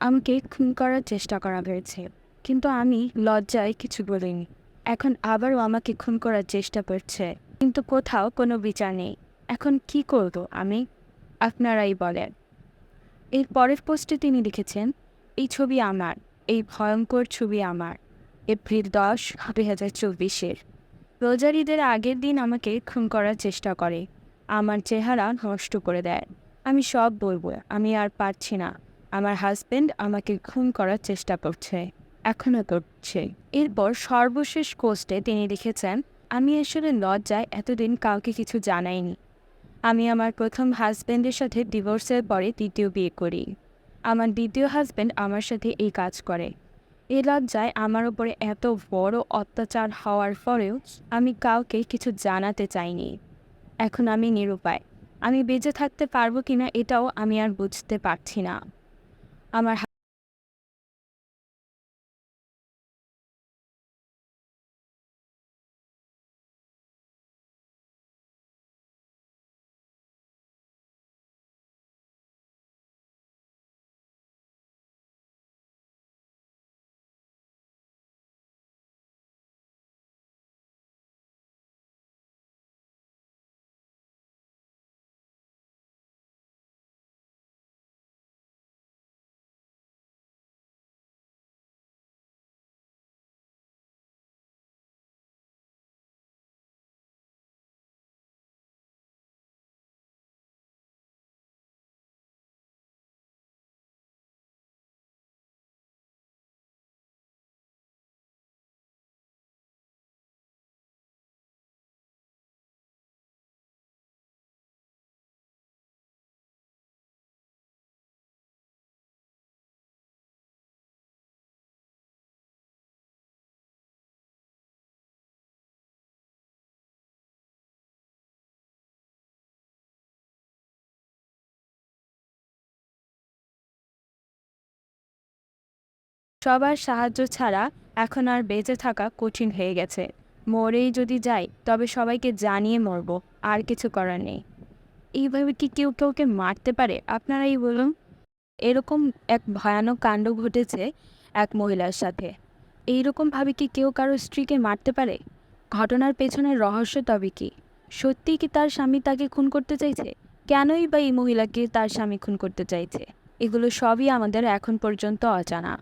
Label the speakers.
Speaker 1: আমাকে খুন করার চেষ্টা করা হয়েছে, কিন্তু আমি লজ্জায় কিছু বলিনি। এখন আবারও আমাকে খুন করার চেষ্টা করছে, কিন্তু কোথাও কোনো বিচার নেই। এখন কি করব আমি? আপনারাই বলেন। এর পরের পোস্টে তিনি লিখেছেন, এই ছবি আমার, এই ভয়ঙ্কর ছবি আমার। এপ্রিল 10, 2024। রোজার ঈদের আগের দিন আমাকে খুন করার চেষ্টা করে, আমার চেহারা নষ্ট করে দেয়। আমি সব বলবো, আমি আর পারছি না। আমার হাজবেন্ড আমাকে খুন করার চেষ্টা করছে, এখনও করছে। এরপর সর্বশেষ পোস্টে তিনি লিখেছেন, আমি আসলে লজ্জায় এতদিন কাউকে কিছু জানাইনি। আমি আমার প্রথম হাজবেন্ডের সাথে ডিভোর্সের পরে দ্বিতীয় বিয়ে করি। আমার দ্বিতীয় হাজবেন্ড আমার সাথে এই কাজ করে। এ লজ্জায় আমার উপরে এত বড় অত্যাচার হওয়ার পরেও আমি কাউকে কিছু জানাতে চাইনি। এখন আমি নিরুপায়। আমি বেঁচে থাকতে পারবো কিনা এটাও আমি আর বুঝতে পারছি না। আমার সবার সাহায্য ছাড়া এখন আর বেঁচে থাকা কঠিন হয়ে গেছে। মরেই যদি যাই তবে সবাইকে জানিয়ে মরবো, আর কিছু করার নেই। এইভাবে কি কেউ কাউকে মারতে পারে? আপনারাই বলুন। এরকম এক ভয়ানক কাণ্ড ঘটেছে এক মহিলার সাথে। এইরকমভাবে কি কেউ কারো স্ত্রীকে মারতে পারে? ঘটনার পেছনের রহস্য তবে কি? সত্যিই কি তার স্বামী তাকে খুন করতে চাইছে? কেনই বা এই মহিলাকে তার স্বামী খুন করতে চাইছে? এগুলো সবই আমাদের এখন পর্যন্ত অজানা।